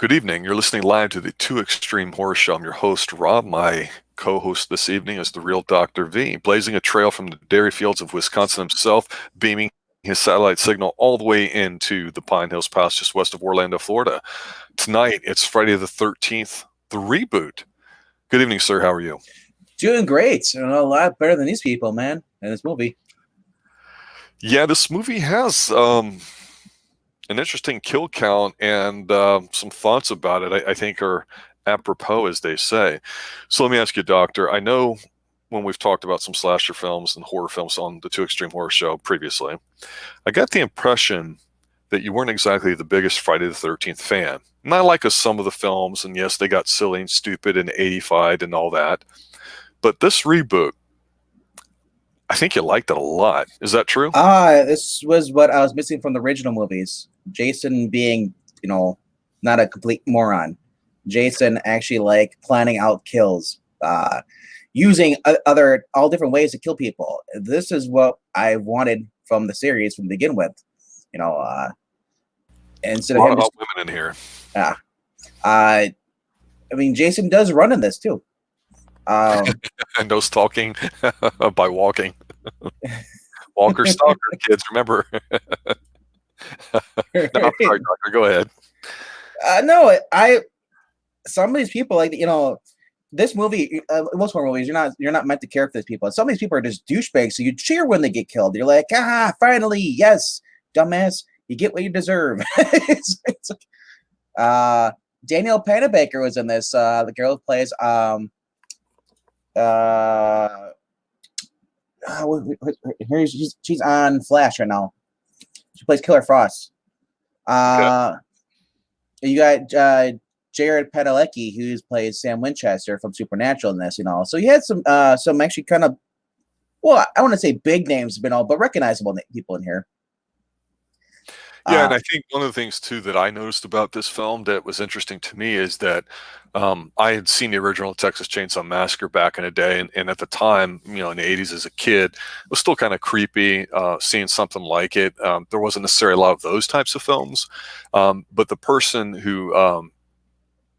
Good evening. You're listening live to the Two Extreme Horror Show. I'm your host, Rob. My co-host this evening is the real Dr. V, blazing a trail from the dairy fields of Wisconsin himself, beaming his satellite signal all the way into the Pine Hills Pass just west of Orlando, Florida. Tonight, it's Friday the 13th, the reboot. Good evening, sir. How are you? Doing great. A lot better than these people, man, in this movie. Yeah, this movie has an interesting kill count and some thoughts about it I think are apropos, as they say. So let me ask you, Doctor, I know when we've talked about some slasher films and horror films on the Two Extreme Horror Show previously, I got the impression that you weren't exactly the biggest Friday the 13th fan. Not like some of the films, and yes, they got silly and stupid and 85 and all that. But this reboot, I think you liked it a lot. Is that true? This was what I was missing from the original movies. Jason being, not a complete moron. Jason actually planning out kills, using all different ways to kill people. This is what I wanted from the series from begin with. Instead A of lot him about just, women in here. I mean, Jason does run in this too. And no stalking by walking. Walker stalker, kids, remember. No, I'm sorry, Doctor. Go ahead. No, some of these people, this movie, most horror movies, you're not meant to care for these people. Some of these people are just douchebags, so you cheer when they get killed. You're like, finally, yes, dumbass, you get what you deserve. it's Danielle Panabaker was in this. The girl who plays she's on Flash right now. She plays Killer Frost. Okay. You got Jared Padalecki, who plays Sam Winchester from Supernatural in this, So you had some actually kind of, well, I want to say big names, but recognizable people in here. Yeah, and I think one of the things too that I noticed about this film that was interesting to me is that I had seen the original Texas Chainsaw Massacre back in the day, and at the time, in the 80s as a kid, it was still kind of creepy seeing something like it. There wasn't necessarily a lot of those types of films, but the person who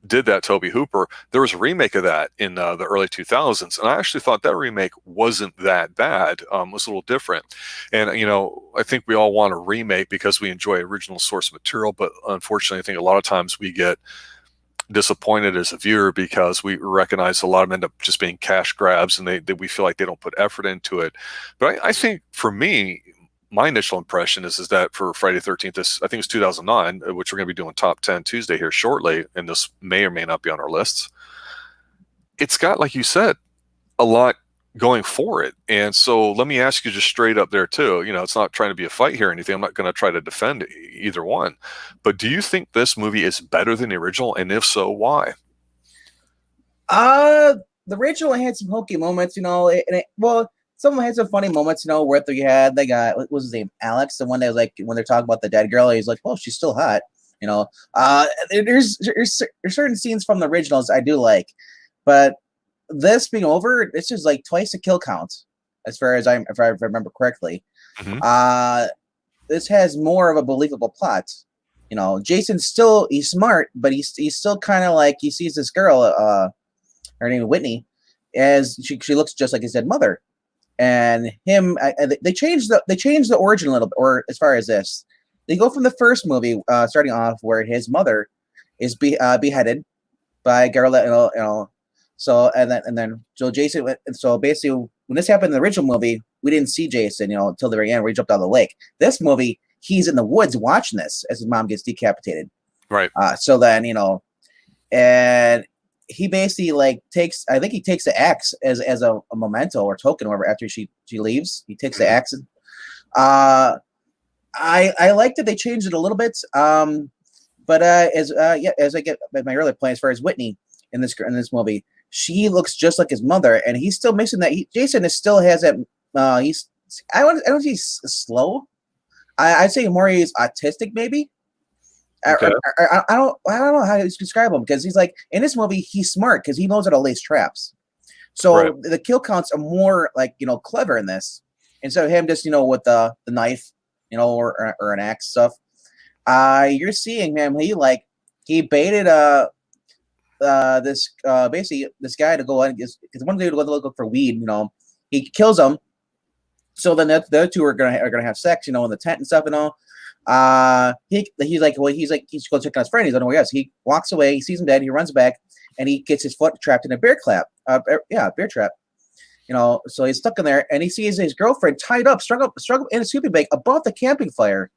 did that, Toby Hooper, there was a remake of that in the early 2000s, and I actually thought that remake wasn't that bad. It was a little different, and I think we all want a remake because we enjoy original source material, but unfortunately, I think a lot of times we get disappointed as a viewer because we recognize a lot of them end up just being cash grabs, and we feel like they don't put effort into it. But I think for me, my initial impression is that for Friday the 13th, I think it's 2009, which we're going to be doing top 10 Tuesday here shortly, and this may or may not be on our lists. It's got, like you said, a lot going for it. And so let me ask you just straight up there too, it's not trying to be a fight here or anything. I'm not going to try to defend either one, but do you think this movie is better than the original? And if so, why? The original had some hokey moments, some of them had some funny moments, where they got, what was his name, Alex, the one that was like, when they're talking about the dead girl, he's like, well, she's still hot, there's certain scenes from the originals I do like, but this being over, this is like twice the kill count, as far as if I remember correctly. Mm-hmm. This has more of a believable plot. Jason's he's smart, but he's still kind of like, he sees this girl, her name is Whitney, as she looks just like his dead mother. And him, they changed the origin a little bit, or as far as this, they go from the first movie, starting off where his mother is beheaded by a girl that So so Jason went. So basically, when this happened in the original movie, we didn't see Jason, until the very end where he jumped out of the lake. This movie, he's in the woods watching this as his mom gets decapitated. Right. So then and he basically takes the axe as a memento or token, or whatever, after she leaves. He takes the axe. And, I liked that they changed it a little bit. But as I get my earlier point, as far as Whitney in this movie, she looks just like his mother, and he's still missing that. Jason still has that. I don't see he's slow. I'd say more he's autistic, maybe. Okay. I don't know how to describe him, because he's like, in this movie he's smart because he knows how to lace traps. So right. The kill counts are more clever in this, instead of him just with the knife, or an axe stuff. You're seeing him. He he baited this basically this guy to go and because one dude to go look for weed. He kills him. So then the other two are gonna have sex, in the tent and stuff and all. He's like he's going to check on his friend. He's like, oh yes. He walks away. He sees him dead. He runs back, and he gets his foot trapped in a bear trap. Bear trap. So he's stuck in there, and he sees his girlfriend tied up, strung up in a sleeping bag above the campfire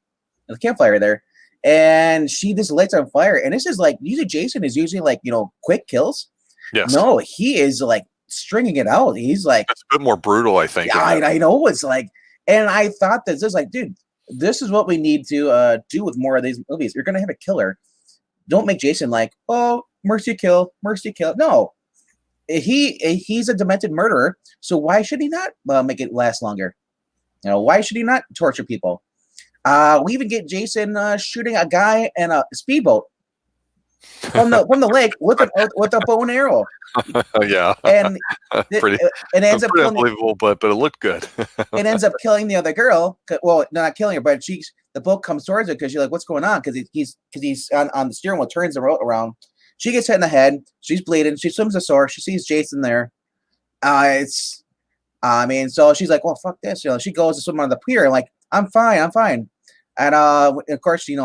there, and she just lights on fire. And this is like usually Jason is usually like quick kills. Yes. No, he is like stringing it out. He's like it's a bit more brutal, I think. Yeah, I know it's like, and I thought that this is like, dude, this is what we need to do with more of these movies. You're gonna have a killer. Don't make Jason like, oh, mercy kill. No, he's a demented murderer. So why should he not make it last longer? Why should he not torture people? We even get Jason shooting a guy in a speedboat from the lake with a bow and arrow. Yeah, and pretty. It ends up pretty unbelievable, but it looked good. It ends up killing the other girl. Well, not killing her, but the boat comes towards her because she's like, "What's going on?" Because he's on the steering wheel, turns the boat around. She gets hit in the head. She's bleeding. She swims ashore. She sees Jason there. So she's like, "Well, fuck this." She goes to swim on the pier and like, "I'm fine." And of course, she's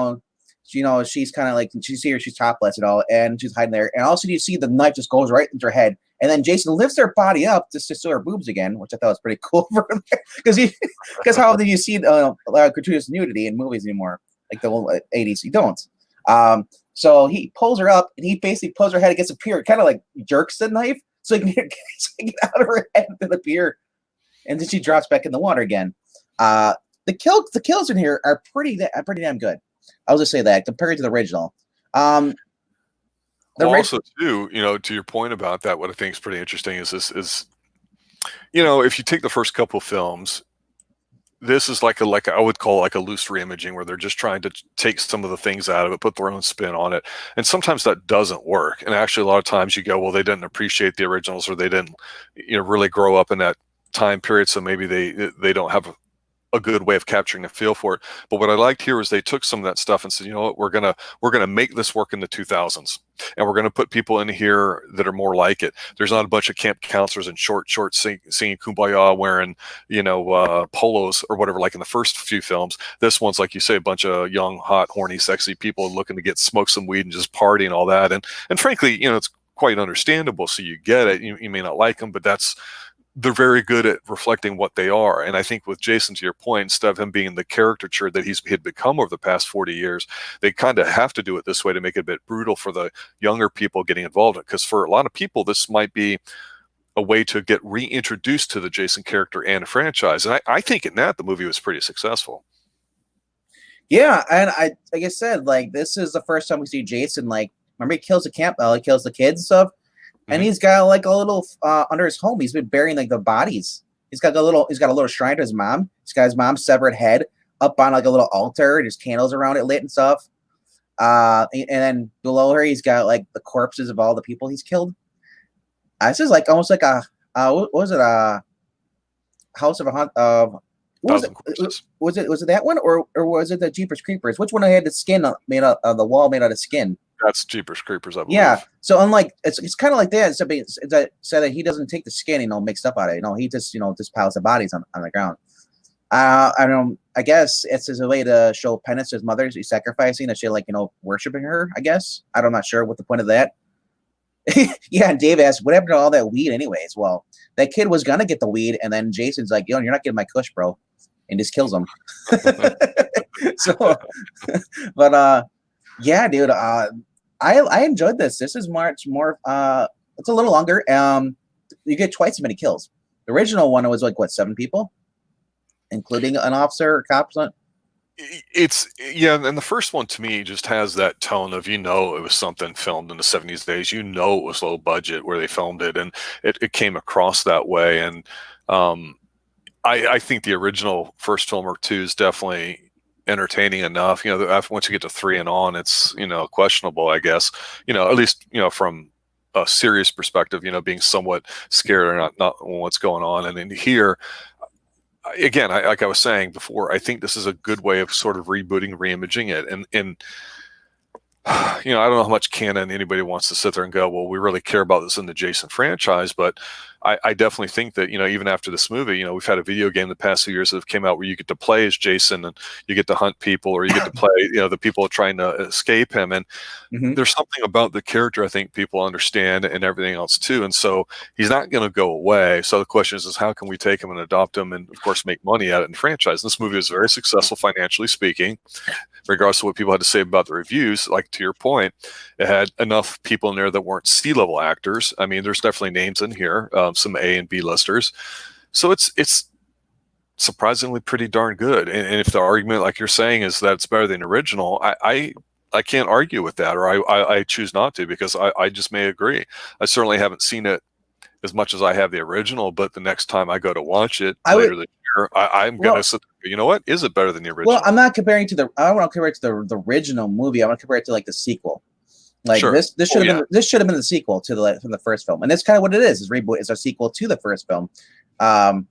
kind of like she's topless and all, and she's hiding there. And also, you see the knife just goes right into her head, and then Jason lifts her body up just to show her boobs again, which I thought was pretty cool for him because how often you see gratuitous nudity in movies anymore, like the old 80s? You don't. So he pulls her up, and he basically pulls her head against the pier, kind of like jerks the knife so he can get out of her head into the pier, and then she drops back in the water again. The kills in here are pretty damn good. I'll just say that compared to the original. Also, too, to your point about that, what I think is pretty interesting is if you take the first couple of films, this is like I would call like a loose reimaging where they're just trying to take some of the things out of it, put their own spin on it, and sometimes that doesn't work. And actually, a lot of times you go, well, they didn't appreciate the originals, or they didn't, really grow up in that time period, so maybe they don't have a good way of capturing a feel for it. But what I liked here is they took some of that stuff and said, you know what, we're gonna make this work in the 2000s, and we're gonna put people in here that are more like it. There's not a bunch of camp counselors in short singing Kumbaya wearing polos or whatever like in the first few films. This one's, like you say, a bunch of young, hot, horny, sexy people looking to smoke some weed and just party and all that. And frankly, it's quite understandable. So you get it. You may not like them, but they're very good at reflecting what they are. And I think with Jason, to your point, instead of him being the caricature that he'd become over the past 40 years, they kind of have to do it this way to make it a bit brutal for the younger people getting involved in it. Because for a lot of people, this might be a way to get reintroduced to the Jason character and franchise. And I think in that, the movie was pretty successful. Yeah, and like I said, like this is the first time we see Jason. Like, remember he kills the he kills the kids and stuff. And he's got like a little under his home. He's been burying like the bodies. He's got a little shrine to his mom. He's got his mom's severed head up on like a little altar. And there's candles around it lit and stuff. And then below her, he's got like the corpses of all the people he's killed. This is like almost like a what was it? A House of a Hunt of. Was it that one or was it the Jeepers Creepers? Which one had the skin made out of the wall made out of skin? That's Jeepers Creepers, I believe. Yeah. So unlike it's kind of like that. It's that he doesn't take the skin, mixed up out of it. He just just piles the bodies on the ground. I guess it's a way to show penance to his mother. He's sacrificing that she worshiping her. I guess I'm not sure what the point of that. Yeah. And Dave asked, "What happened to all that weed, anyways?" Well, that kid was gonna get the weed, and then Jason's like, "You're not getting my kush, bro," and just kills him. So, but yeah, dude. I enjoyed this. This is much more. It's a little longer. You get twice as many kills. The original one was like 7 people, including an officer or cop. And the first one to me just has that tone of it was something filmed in the 70s days. It was low budget where they filmed it, and it came across that way. And I think the original first film or two is definitely entertaining enough. Once you get to 3 and on, it's questionable, I guess. At least from a serious perspective, being somewhat scared or not what's going on. And in here, again, like I was saying before, I think this is a good way of sort of rebooting, reimaging it, and I don't know how much canon anybody wants to sit there and go, well, we really care about this in the Jason franchise, but I definitely think that, even after this movie, we've had a video game the past few years that have came out where you get to play as Jason and you get to hunt people, or you get to play, the people trying to escape him. And Hmm. there's something about the character I think people understand and everything else too. And so he's not going to go away. So the question is how can we take him and adopt him and of course make money at it in franchise? This movie was very successful financially speaking, regardless of what people had to say about the reviews. Like to your point, it had enough people in there that weren't C-level actors. I mean, there's definitely names in here, some A and B listers. So it's surprisingly pretty darn good. And if the argument, like you're saying, is that it's better than the original, I can't argue with that, or I choose not to, because I just may agree. I certainly haven't seen it as much as I have the original, but the next time I go to watch it later this year, I'm going to sit there, you know what? Is it better than the original? Well, I'm not comparing to I don't want to compare it to the original movie. I want to compare it to like the sequel. Like Sure. this should have been this should have been the sequel to from the first film, and that's kind of what it is. Is reboot is a sequel to the first film. The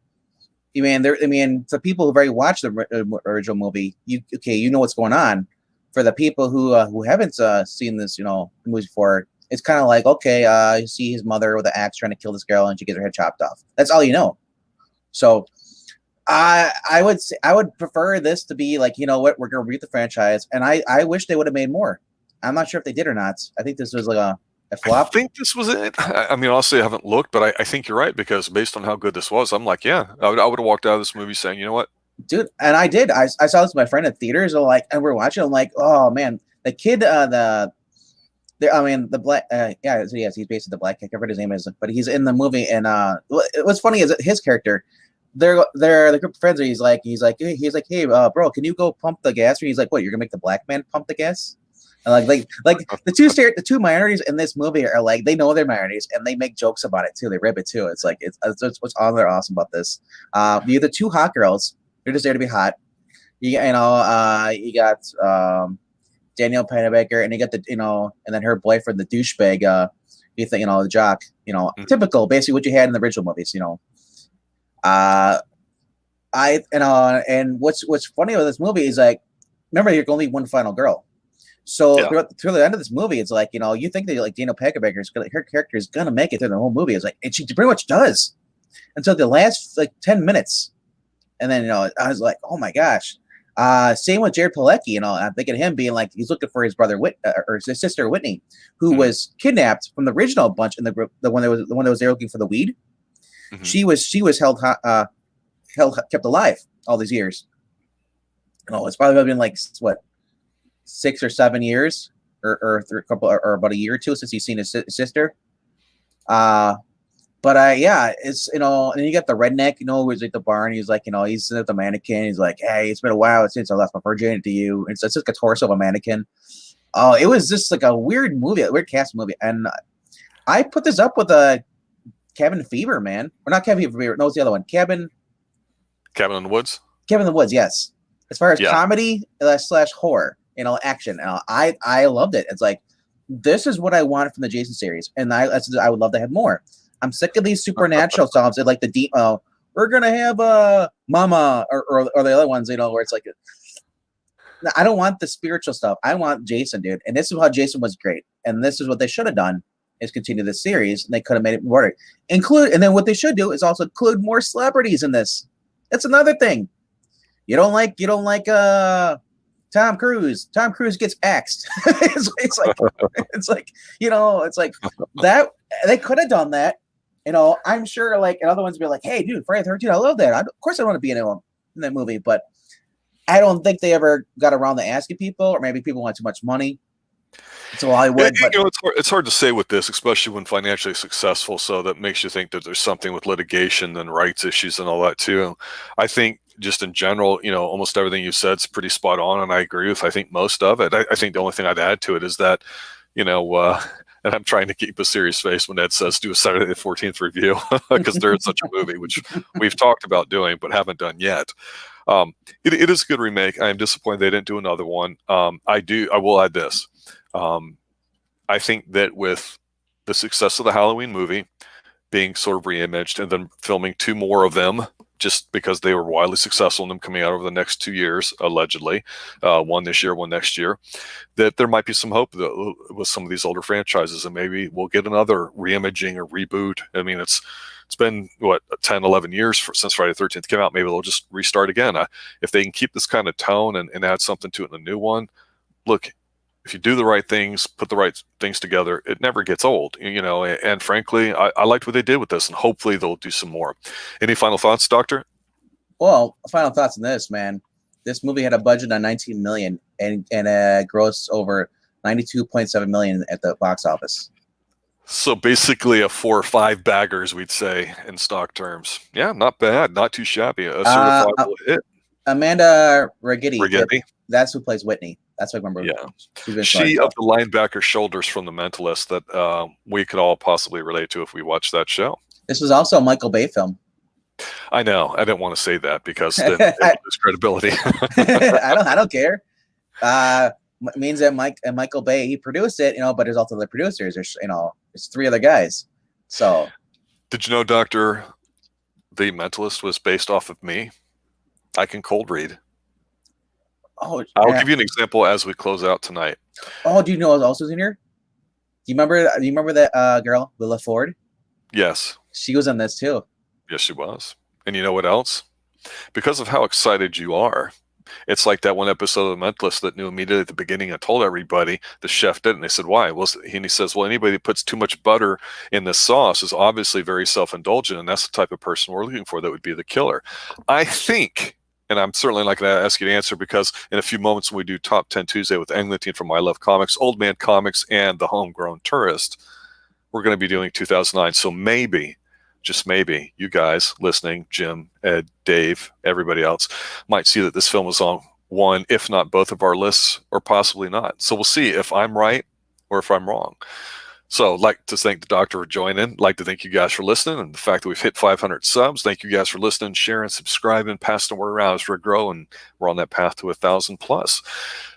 people who've already watched the original movie, you know what's going on. For the people who haven't seen this, movie before, it's kind of like, okay, you see his mother with an axe trying to kill this girl, and she gets her head chopped off. That's all you know. So, I would prefer this to be like, you know what, we're gonna reboot the franchise, and I wish they would have made more. I'm not sure if they did or not. I think this was like a flop. I think this was it. I mean, honestly, I haven't looked, but I think you're right, because based on how good this was, I'm like, yeah, I would have walked out of this movie saying, you know what, dude, and I did. I saw this with my friend at theaters, and we're watching. I'm like, oh man, the kid, the black, yes, he's basically the black kid. I forget his name is, but he's in the movie. And what's funny is that his character, they're the group of friends. He's like, hey, bro, can you go pump the gas? Or he's like, what? You're gonna make the black man pump the gas? And like the two minorities in this movie are like, they know they're minorities and they make jokes about it too. They rip it too. It's like it's what's all they're awesome about this. You have the two hot girls. They're just there to be hot. You got Danielle Panabaker, and you got and then her boyfriend, the douchebag. The jock. Typical, basically what you had in the original movies. And what's funny about this movie is like, remember, you're only one final girl. So through the end of this movie, it's like, you think that like Danielle Panabaker her character is gonna make it through the whole movie. It's like, and she pretty much does until the last like 10 minutes. And then, I was like, oh my gosh. Same with Jared Padalecki, I'm thinking of him being like, he's looking for his brother or his sister Whitney, who was kidnapped from the original bunch in the group, the one that was there looking for the weed. Mm-hmm. She was kept alive all these years. It's probably been like what, 6 or 7 years, or about a year or two since he's seen his sister. But it's, and you got the redneck, who's at the bar, and he's like, he's at the mannequin. He's like, hey, it's been a while since I left my virginity to you. And it's just like a torso of a mannequin. Oh, it was just like a weird movie, a weird cast movie. And I put this up with a Cabin Fever, man. Or not Cabin Fever, no, it's the other one. Cabin in the Woods? Cabin in the Woods, yes. As far as comedy / horror, action. I loved it. It's like, this is what I wanted from the Jason series. And I would love to have more. I'm sick of these supernatural songs. Like the deep, we're gonna have Mama or the other ones, where it's like, I don't want the spiritual stuff. I want Jason, dude. And this is how Jason was great. And this is what they should have done, is continue this series. And they could have made it more. And then what they should do is also include more celebrities in this. That's another thing. You don't like Tom Cruise. Tom Cruise gets axed. it's like that. They could have done that. I'm sure like another ones be like, hey, dude, Friday the 13th, I love that. Of course I want to be in that movie, but I don't think they ever got around to asking people, or maybe people want too much money. So I would. It's hard to say with this, especially when financially successful. So that makes you think that there's something with litigation and rights issues and all that too. I think just in general, almost everything you said is pretty spot on, and I agree with, I think, most of it. I think the only thing I'd add to it is that, and I'm trying to keep a serious face when Ed says do a Saturday the 14th review, because there is such a movie, which we've talked about doing but haven't done yet. It is a good remake. I am disappointed they didn't do another one. I will add this. I think that with the success of the Halloween movie being sort of reimaged and then filming 2 more of them just because they were wildly successful in them coming out over the next 2 years, allegedly, one this year, one next year, that there might be some hope with some of these older franchises, and maybe we'll get another reimaging or reboot. I mean, it's been, what, 10, 11 years since Friday the 13th came out. Maybe they'll just restart again. If they can keep this kind of tone and add something to it in the new one, look, if you do the right things, put the right things together, it never gets old, and frankly, I liked what they did with this, and hopefully they'll do some more. Any final thoughts, Doctor? Well, final thoughts on this, man. This movie had a budget of 19 million and grossed over 92.7 million at the box office. So basically a 4 or 5 baggers, we'd say, in stock terms. Yeah, not bad, not too shabby. A certifiable hit. Amanda Rigetti. Rigetti. That's who plays Whitney. That's what I remember. Yeah. She of the linebacker shoulders from The Mentalist that we could all possibly relate to if we watched that show. This was also a Michael Bay film. I know. I didn't want to say that because then it would lose credibility. I don't care. Means that Michael Bay, he produced it, but there's also the producers. There's there's 3 other guys. So, did you know, Doctor, The Mentalist was based off of me? I can cold read. Oh, I'll give you an example as we close out tonight. Oh, do you know who else was in here? Do you remember that girl, Willa Ford? Yes. She was in this too. Yes, she was. And you know what else? Because of how excited you are, it's like that one episode of The Mentalist that knew immediately at the beginning and told everybody. The chef did, and they said, why? Well, and he says, well, anybody that puts too much butter in this sauce is obviously very self-indulgent, and that's the type of person we're looking for that would be the killer. I think, and I'm certainly not going to ask you to answer, because in a few moments when we do Top 10 Tuesday with Eglinton from I Love Comics, Old Man Comics, and The Homegrown Tourist, we're going to be doing 2009. So maybe, just maybe, you guys listening, Jim, Ed, Dave, everybody else, might see that this film is on one, if not both of our lists, or possibly not. So we'll see if I'm right or if I'm wrong. So I'd like to thank the Doctor for joining. I'd like to thank you guys for listening, and the fact that we've hit 500 subs. Thank you guys for listening, sharing, subscribing, passing the word around as we grow, and we're on that path to 1,000 plus.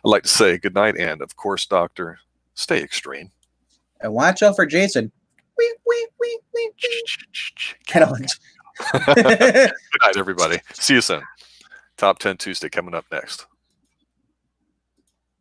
I'd like to say good night, and of course, Doctor, stay extreme. And watch out for Jason. Good night, everybody. See you soon. Top 10 Tuesday coming up next.